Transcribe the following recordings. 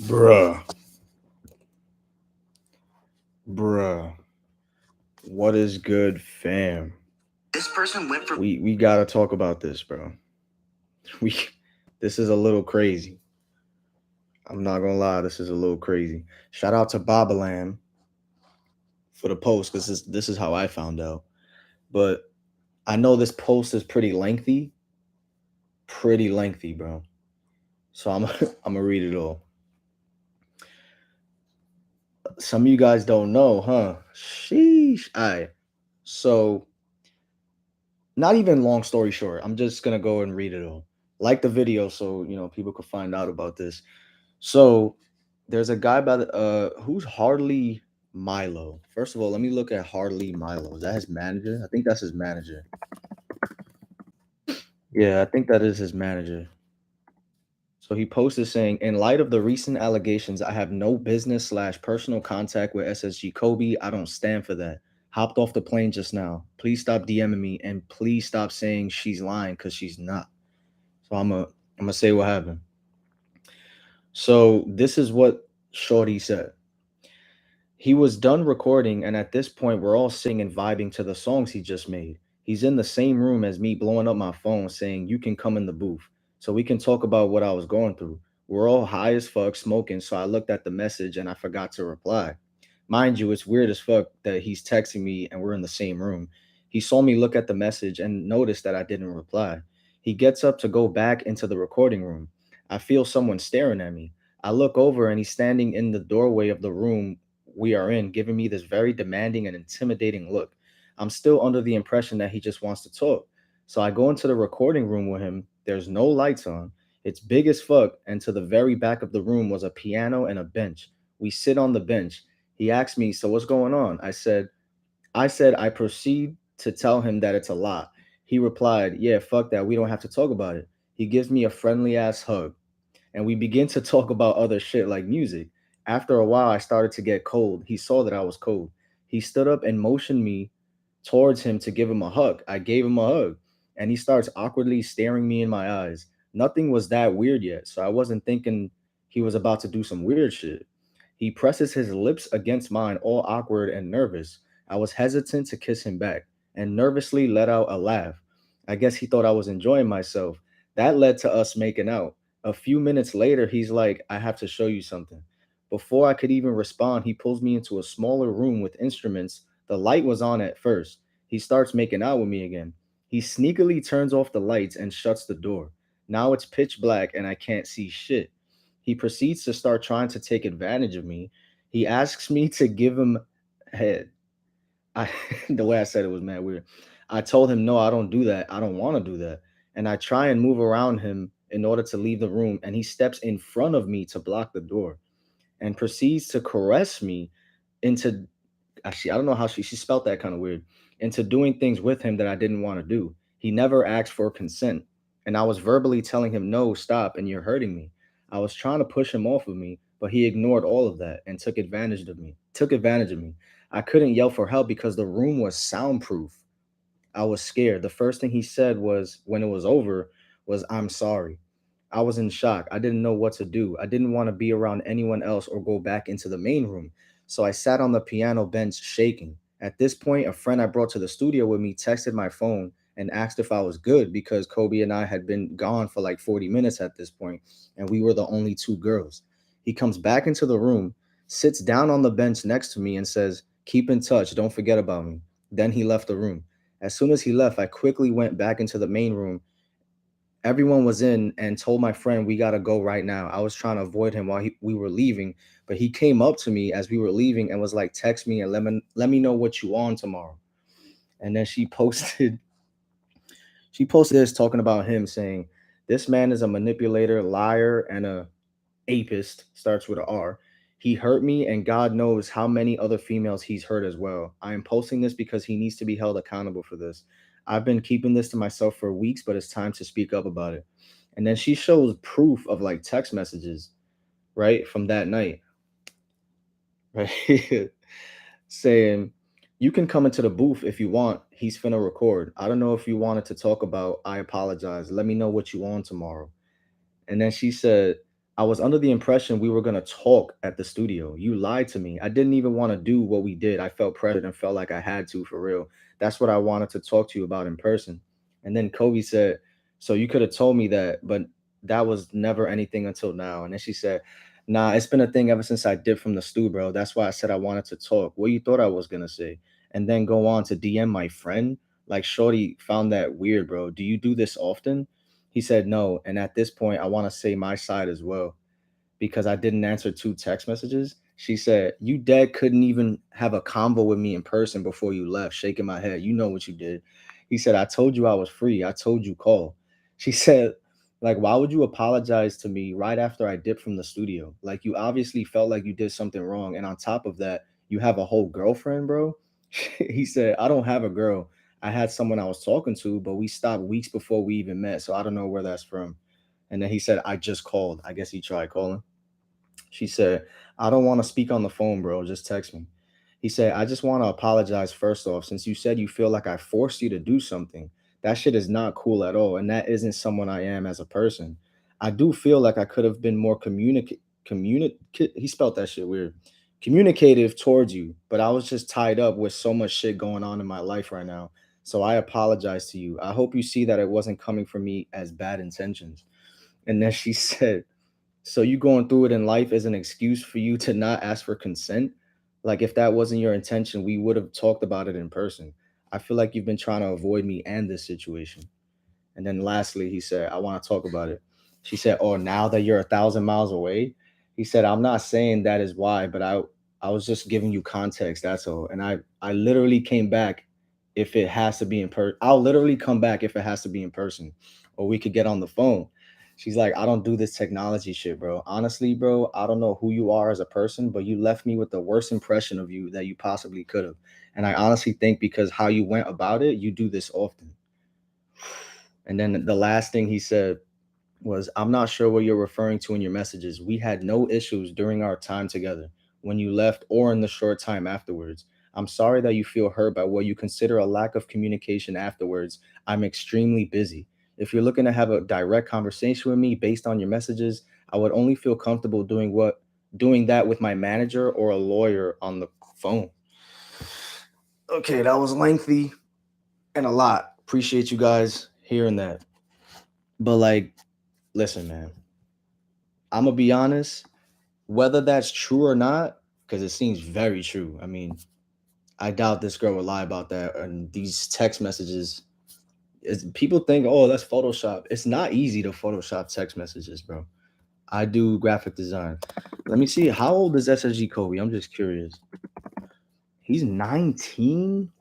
Bruh, bruh, what is good, fam? This person went from We gotta talk about this, bro. We this is a little crazy. I'm not gonna lie, this is a little crazy. Shout out to Babalam for the post because this is how I found out. But I know this post is pretty lengthy, bro. So I'm I'm gonna read it all. Some of you guys don't know, huh? Sheesh. Alright. So not even long story short, I'm just gonna go and read it all. Like the video so people could find out about this. So there's a guy by the who's Hardly Milo. First of all, let me look at Hardly Milo. Is that his manager? I think that's his manager. Yeah, I think that is his manager. So he posted saying, in light of the recent allegations, I have no business/personal contact with SSGKobe. I don't stand for that. Hopped off the plane just now. Please stop DMing me and please stop saying she's lying because she's not. So I'm gonna say what happened. So this is what Shorty said. He was done recording, and at this point, we're all sitting and vibing to the songs he just made. He's in the same room as me, blowing up my phone, saying, "You can come in the booth so we can talk about what I was going through." We're all high as fuck, smoking, so I looked at the message and I forgot to reply. Mind you, it's weird as fuck that he's texting me and we're in the same room. He saw me look at the message and noticed that I didn't reply. He gets up to go back into the recording room. I feel someone staring at me. I look over and he's standing in the doorway of the room we are in, giving me this very demanding and intimidating look. I'm still under the impression that he just wants to talk. So I go into the recording room with him. There's no lights on. It's big as fuck, and to the very back of the room was a piano and a bench. We sit on the bench. He asked me, "So what's going on?" I said I proceed to tell him that it's a lot. He replied, "Yeah, fuck that. We don't have to talk about it." He gives me a friendly ass hug and we begin to talk about other shit like music. After a while, I started to get cold. He saw that I was cold. He stood up and motioned me towards him to give him a hug. I gave him a hug, and he starts awkwardly staring me in my eyes. Nothing was that weird yet, so I wasn't thinking he was about to do some weird shit. He presses his lips against mine, all awkward and nervous. I was hesitant to kiss him back and nervously let out a laugh. I guess he thought I was enjoying myself. That led to us making out. A few minutes later, he's like, "I have to show you something." Before I could even respond, he pulls me into a smaller room with instruments. The light was on at first. He starts making out with me again. He sneakily turns off the lights and shuts the door. Now it's pitch black and I can't see shit. He proceeds to start trying to take advantage of me. He asks me to give him head. I the way I said it was mad weird. I told him no, I don't do that. I don't want to do that. And I try and move around him in order to leave the room, and he steps in front of me to block the door and proceeds to caress me into actually I don't know how she spelt that kind of weird into doing things with him that I didn't want to do. He never asked for consent, and I was verbally telling him no, stop, and you're hurting me. I was trying to push him off of me, but he ignored all of that and took advantage of me. Took advantage of me. I couldn't yell for help because the room was soundproof. I was scared. The first thing he said was when it was over was "I'm sorry." I was in shock. I didn't know what to do. I didn't want to be around anyone else or go back into the main room. So I sat on the piano bench shaking. At this point, a friend I brought to the studio with me texted my phone and asked if I was good because Kobe and I had been gone for like 40 minutes at this point and we were the only two girls. He comes back into the room, sits down on the bench next to me and says, "Keep in touch, don't forget about me." Then he left the room. As soon as he left, I quickly went back into the main room. Everyone was in and told my friend, "We got to go right now." I was trying to avoid him while we were leaving, but he came up to me as we were leaving and was like, "Text me and let me know what you on tomorrow." And then she posted this talking about him saying, "This man is a manipulator, liar, and a apist," starts with a R. "He hurt me, and God knows how many other females he's hurt as well. I am posting this because he needs to be held accountable for this. I've been keeping this to myself for weeks, but it's time to speak up about it." And then she shows proof of like text messages, right, from that night, right, saying, "You can come into the booth if you want. He's finna record. I don't know if you wanted to talk about. I apologize. Let me know what you want tomorrow." And then she said, I was under the impression we were gonna talk at the studio. You lied to me. I didn't even want to do what we did. I felt pressured and felt like I had to for real. That's what I wanted to talk to you about in person. And then Kobe said, "So you could have told me that, but that was never anything until now." And then she said, "Nah, it's been a thing ever since I dipped from the stew, bro. That's why I said I wanted to talk. What you thought I was gonna say?" And then go on to DM my friend. Like, Shorty found that weird, bro. Do you do this often? He said no. And at this point, I want to say my side as well because I didn't answer two text messages. She said, "You dead couldn't even have a convo with me in person before you left," shaking my head. "You know what you did." He said, "I told you I was free. I told you call." She said, like, "Why would you apologize to me right after I dipped from the studio? Like, you obviously felt like you did something wrong. And on top of that, you have a whole girlfriend, bro." He said, "I don't have a girl. I had someone I was talking to, but we stopped weeks before we even met. So I don't know where that's from." And then he said, "I just called." I guess he tried calling. She said, "I don't want to speak on the phone, bro. Just text me." He said, "I just want to apologize first off, since you said you feel like I forced you to do something. That shit is not cool at all. And that isn't someone I am as a person. I do feel like I could have been more he spelled that shit weird. Communicative towards you, but I was just tied up with so much shit going on in my life right now. So I apologize to you. I hope you see that it wasn't coming from me as bad intentions." And then she said, "So you going through it in life is an excuse for you to not ask for consent? Like, if that wasn't your intention, we would have talked about it in person. I feel like you've been trying to avoid me and this situation." And then lastly, he said, "I want to talk about it." She said, "Oh, now that you're 1,000 miles away?" He said, "I'm not saying that is why, but I was just giving you context. That's all. And I literally came back if it has to be in person. I'll literally come back if it has to be in person, or we could get on the phone." She's like, "I don't do this technology shit, bro. Honestly, bro, I don't know who you are as a person, but you left me with the worst impression of you that you possibly could have. And I honestly think because how you went about it, you do this often." And then the last thing he said was, "I'm not sure what you're referring to in your messages. We had no issues during our time together, when you left, or in the short time afterwards. I'm sorry that you feel hurt by what you consider a lack of communication afterwards. I'm extremely busy. If you're looking to have a direct conversation with me based on your messages, I would only feel comfortable doing that with my manager or a lawyer on the phone." Okay, that was lengthy and a lot. Appreciate you guys hearing that. But like, listen, man, I'm gonna be honest. Whether that's true or not, because it seems very true. I mean, I doubt this girl would lie about that. And these text messages, people think, "Oh, that's Photoshop." It's not easy to Photoshop text messages, bro. I do graphic design. Let me see. How old is SSG Kobe? I'm just curious. He's 19.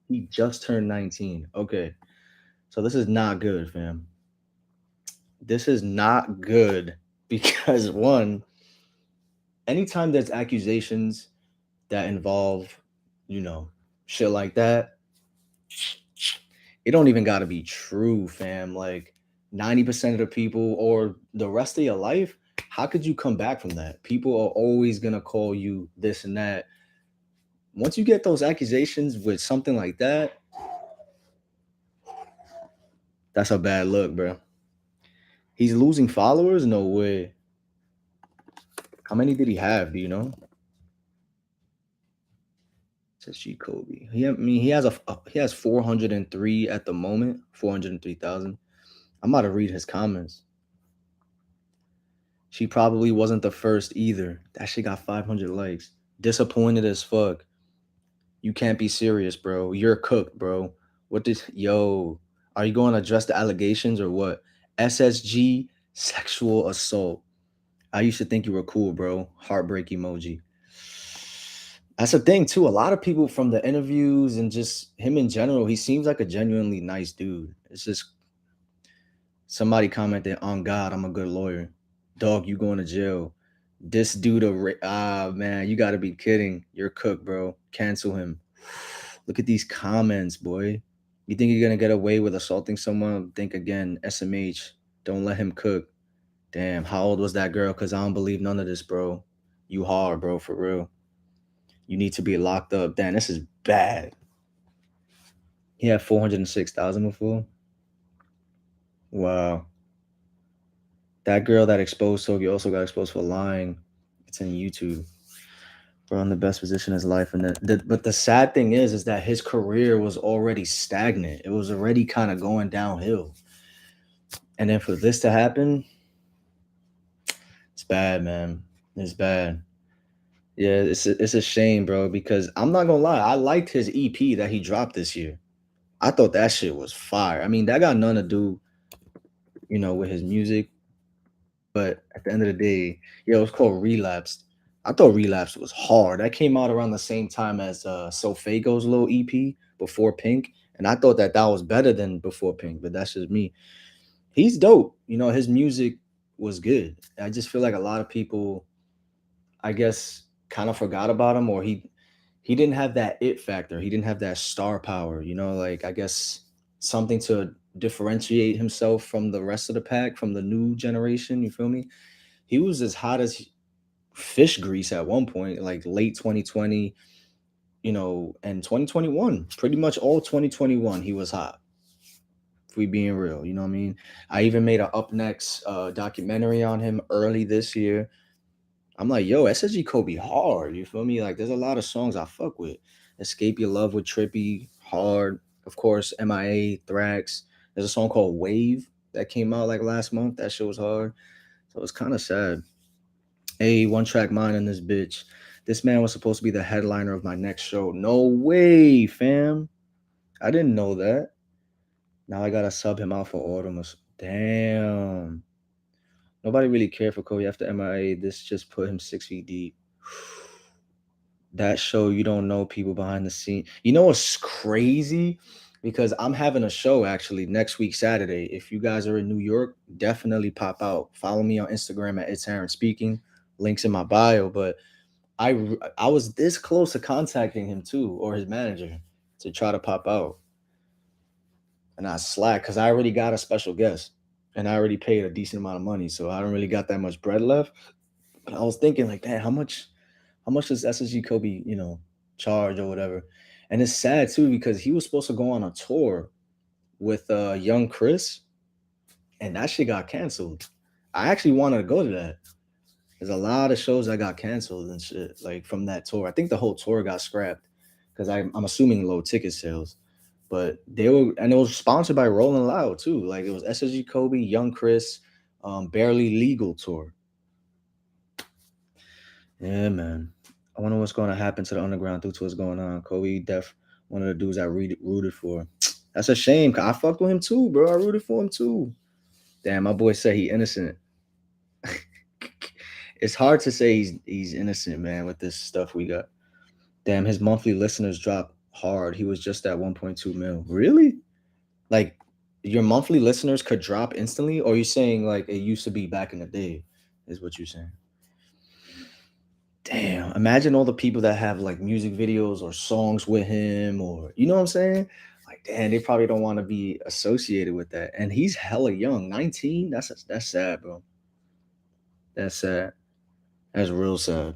He just turned 19. Okay. So this is not good, fam. This is not good because one, anytime there's accusations that involve, you know, shit like that, it don't even gotta be true, fam. Like 90% of the people or the rest of your life, how could you come back from that? People are always gonna call you this and that. Once you get those accusations with something like that, that's a bad look, bro. He's losing followers? No way. How many did he have? Do you know? Says G Kobe. I mean, he has 403 at the moment. 403,000. I'm about to read his comments. She probably wasn't the first either. That shit got 500 likes. Disappointed as fuck. You can't be serious, bro. You're cooked, bro. What did yo? Are you going to address the allegations or what? SSG sexual assault. I used to think you were cool, bro. Heartbreak emoji. That's the thing too. A lot of people from the interviews and just him in general, he seems like a genuinely nice dude. It's just somebody commented, "On God, I'm a good lawyer." Dog, you going to jail. This dude, man, you got to be kidding. You're cooked, bro. Cancel him. Look at these comments, boy. You think you're gonna get away with assaulting someone? Think again. SMH. Don't let him cook. Damn, how old was that girl? Cause I don't believe none of this, bro. You hard, bro, for real. You need to be locked up. Damn, this is bad. He had 406,000 before. Wow. That girl that exposed Togi also got exposed for lying. It's in YouTube. Bro, in the best position in his life, and but the sad thing is that his career was already stagnant. It was already kind of going downhill, and then for this to happen, it's bad, man. It's bad. Yeah, it's a shame, bro. Because I'm not gonna lie, I liked his EP that he dropped this year. I thought that shit was fire. I mean, that got nothing to do, with his music. But at the end of the day, yeah, it was called Relapsed. I thought Relapsed was hard. That came out around the same time as Sofago's little EP before Pink, and I thought that was better than before Pink. But that's just me. He's dope. His music was good. I just feel like a lot of people, I guess, kind of forgot about him, or he didn't have that it factor. He didn't have that star power. Like I guess something to differentiate himself from the rest of the pack, from the new generation. You feel me? He was as hot as fish grease at one point, like late 2020, and 2021. Pretty much all 2021, he was hot. If we being real, you know what I mean? I even made a Up Next documentary on him early this year. I'm like, yo, SSGKobe hard. You feel me? Like, there's a lot of songs I fuck with. Escape Your Love with Trippy, hard. Of course, MIA, Thrax. There's a song called Wave that came out like last month. That shit was hard. So it's kind of sad. Hey, one track mind in this bitch. This man was supposed to be the headliner of my next show. No way, fam. I didn't know that. Now I gotta sub him out for Autumn. Damn. Nobody really cared for Kobe after MIA. This just put him 6 feet deep. That show, you don't know people behind the scene. You know what's crazy? Because I'm having a show actually next week, Saturday. If you guys are in New York, definitely pop out. Follow me on Instagram at It's Aaron Speaking. Links in my bio. But I was this close to contacting him too, or his manager, to try to pop out. And I slack because I already got a special guest and I already paid a decent amount of money. So I don't really got that much bread left. But I was thinking like, damn, how much does SSGKobe, charge or whatever? And it's sad too because he was supposed to go on a tour with young Chris, and that shit got canceled. I actually wanted to go to that. There's a lot of shows that got canceled and shit, like from that tour. I think the whole tour got scrapped because I'm assuming low ticket sales. But they were, and it was sponsored by Rolling Loud too. Like it was SSGKobe, Young Chris, Barely Legal tour. Yeah, man. I wonder what's going to happen to the underground due to what's going on. Kobe Def, one of the dudes I rooted for. That's a shame. 'Cause I fucked with him too, bro. I rooted for him too. Damn, my boy said he innocent. It's hard to say he's innocent, man, with this stuff we got. Damn, his monthly listeners dropped hard. He was just at 1.2 mil. Really? Like your monthly listeners could drop instantly, or you saying like it used to be back in the day, is what you're saying. Damn, imagine all the people that have like music videos or songs with him, or you know what I'm saying? Like, damn, they probably don't want to be associated with that. And he's hella young, 19. That's sad, bro. That's sad. That's real sad.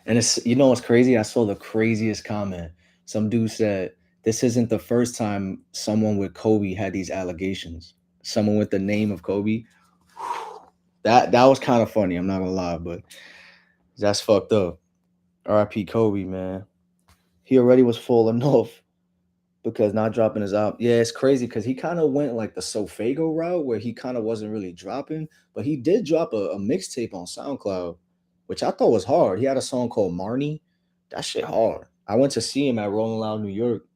And it's what's crazy? I saw the craziest comment. Some dude said, "This isn't the first time someone with Kobe had these allegations. Someone with the name of Kobe." That was kind of funny. I'm not gonna lie, but that's fucked up. R.I.P. Kobe, man. He already was falling off because not dropping his album. Yeah, it's crazy because he kind of went like the Sofago route where he kind of wasn't really dropping, but he did drop a mixtape on SoundCloud, which I thought was hard. He had a song called Marnie. That shit hard. I went to see him at Rolling Loud, New York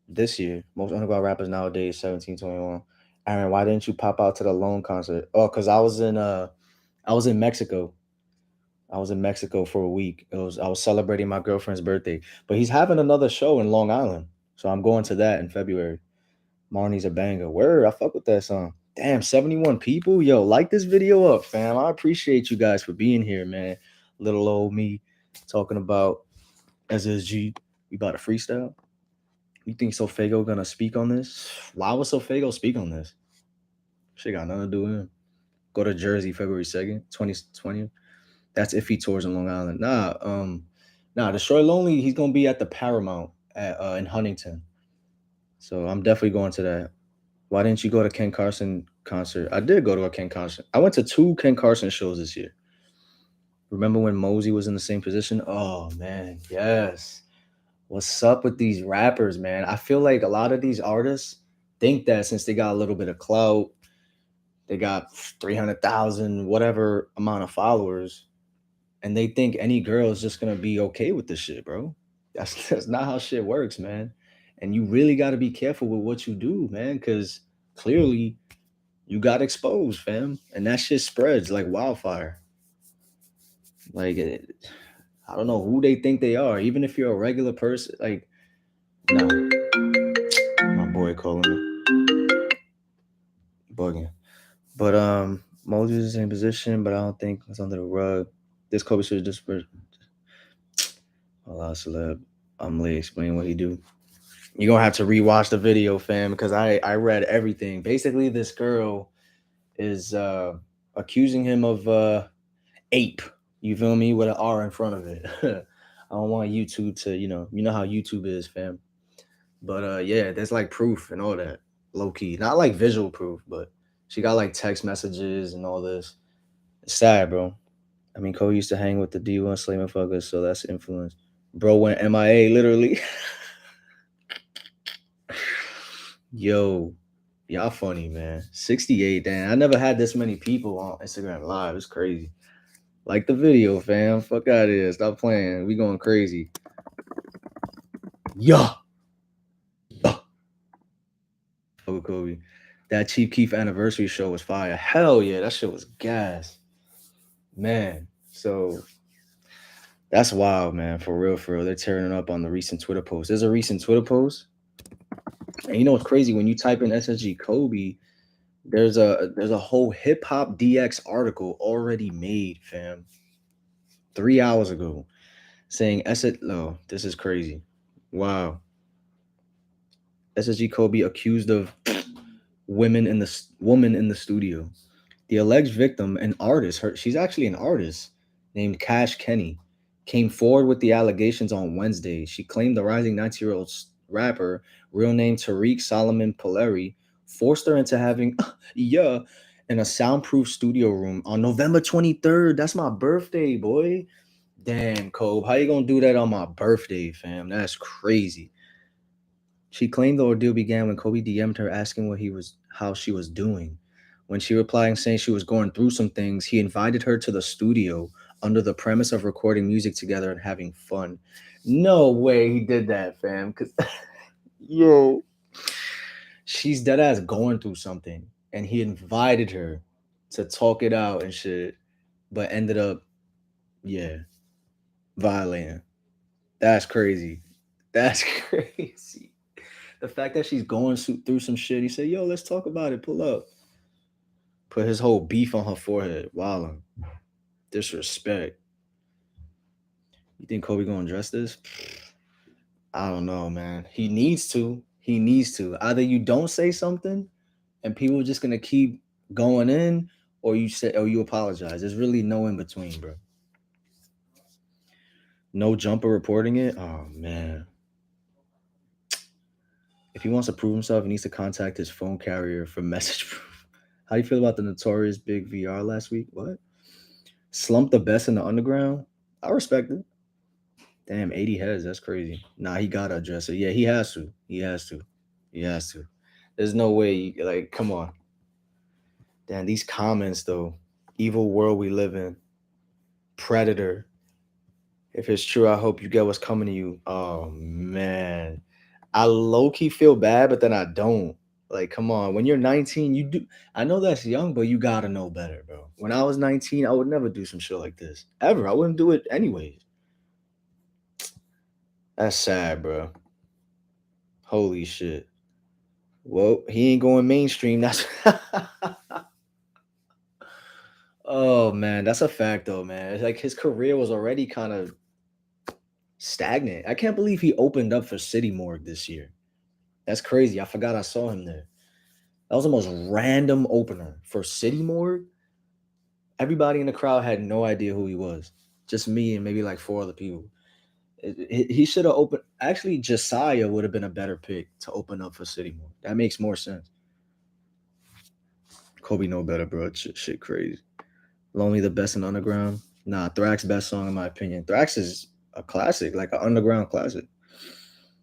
this year. Most underground rappers nowadays, 1721. Aaron, why didn't you pop out to the Lone concert? Oh, because I was in Mexico. I was in Mexico for a week. I was celebrating my girlfriend's birthday. But he's having another show in Long Island. So I'm going to that in February. Marnie's a banger. Word, I fuck with that song. Damn, 71 people. Yo, like this video up, fam. I appreciate you guys for being here, man. Little old me talking about SSG. We about to freestyle. You think Sofago gonna speak on this? Why would Sofago speak on this? Shit got nothing to do with him. Go to Jersey February 2nd, 2020. That's if he tours in Long Island. Nah, Destroy Lonely, he's gonna be at the Paramount in Huntington. So I'm definitely going to that. Why didn't you go to Ken Carson concert? I did go to a Ken Carson. I went to 2 Ken Carson shows this year. Remember when Mosey was in the same position? Oh man, yes. What's up with these rappers, man? I feel like a lot of these artists think that since they got a little bit of clout, they got 300,000, whatever amount of followers, and they think any girl is just gonna be okay with this shit, bro. That's not how shit works, man. And you really got to be careful with what you do, man, because clearly you got exposed, fam, and that shit spreads like wildfire. Like, I don't know who they think they are. Even if you're a regular person, like, nah, my boy calling me, bugging. But Moses is in the same position, but I don't think it's under the rug. This Kobe should just Allah celeb. I'm late explaining what he do. You're gonna have to rewatch the video, fam, because I read everything. Basically, this girl is accusing him of ape. You feel me? With an R in front of it. I don't want YouTube to, you know how YouTube is, fam. But yeah, there's like proof and all that. Low key. Not like visual proof, but she got like text messages and all this. It's sad, bro. I mean, Cole used to hang with the D1 Slay motherfuckers, so that's influence. Bro went MIA literally. Yo, y'all funny, man. 68, damn. I never had this many people on Instagram Live. It's crazy. Like the video, fam. Fuck out of here. Stop playing. We going crazy. Yeah. Yeah. Oh, Kobe. That Chief Keef anniversary show was fire. Hell yeah, that shit was gas. Man. So that's wild, man. For real, for real. They're tearing it up on the recent Twitter post. There's a recent Twitter post. And you know what's crazy? When you type in SSGKobe, there's a whole hip hop DX article already made, fam. 3 hours ago. Saying no, this is crazy. Wow. SSGKobe accused of woman in the studio. The alleged victim, an artist, she's actually an artist named Cash Kenny, came forward with the allegations on Wednesday. She claimed the rising 19-year-old rapper, real name Tariq Solomon Polari, forced her into having yeah in a soundproof studio room on November 23rd. That's my birthday, boy. Damn, Kobe, how you gonna do that on my birthday, fam? That's crazy. She claimed the ordeal began when Kobe DM'd her asking how she was doing. When she replied saying she was going through some things, he invited her to the studio under the premise of recording music together and having fun. No way he did that, fam. Cause yo, she's dead ass going through something, and he invited her to talk it out and shit, but ended up, yeah, violating. That's crazy. That's crazy. The fact that she's going through some shit, he said, "Yo, let's talk about it. Pull up." Put his whole beef on her forehead. Wow, disrespect. You think Kobe gonna address this? I don't know, man. He needs to. He needs to. Either you don't say something, and people are just gonna keep going in, or you apologize. There's really no in between, bro. No jumper reporting it. Oh man. If he wants to prove himself, he needs to contact his phone carrier for message proof. How do you feel about the notorious Big VR last week? What? Slumped the best in the underground? I respect it. Damn, 80 heads. That's crazy. Nah, he gotta address it. Yeah, he has to. He has to. He has to. There's no way. Like, come on. Damn, these comments though. Evil world we live in. Predator. If it's true, I hope you get what's coming to you. Oh man. I low key feel bad, but then I don't. Like, come on. When you're 19, you do. I know that's young, but you gotta know better, bro. When I was 19, I would never do some shit like this. Ever. I wouldn't do it anyways. That's sad, bro. Holy shit. Well, he ain't going mainstream. That's oh man, that's a fact though, man. It's like his career was already kind of stagnant. I can't believe he opened up for City Morgue this year. That's crazy. I forgot I saw him there. That was the most random opener for City Morgue. Everybody in the crowd had no idea who he was. Just me and maybe like 4 other people. He should have opened. Actually, Josiah would have been a better pick to open up for City Morgue. That makes more sense. Kobe know better, bro. Shit crazy. Lonely the best in underground. Nah, Thrax's best song in my opinion. Thrax is a classic, like an underground classic.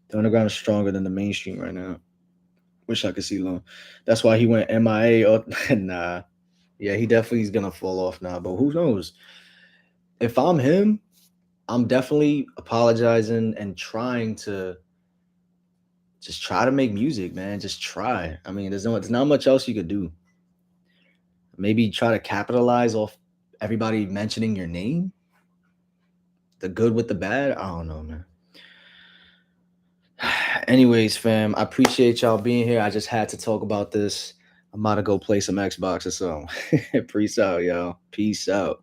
The underground is stronger than the mainstream right now. Wish I could see Long. That's why he went MIA. Or, nah, yeah, he definitely is gonna fall off now. But who knows? If I'm him, I'm definitely apologizing and trying to just try to make music, man. Just try. I mean, there's not much else you could do. Maybe try to capitalize off everybody mentioning your name. The good with the bad. I don't know, man. Anyways, fam, I appreciate y'all being here. I just had to talk about this. I'm about to go play some Xbox or so. Peace out, y'all. Peace out.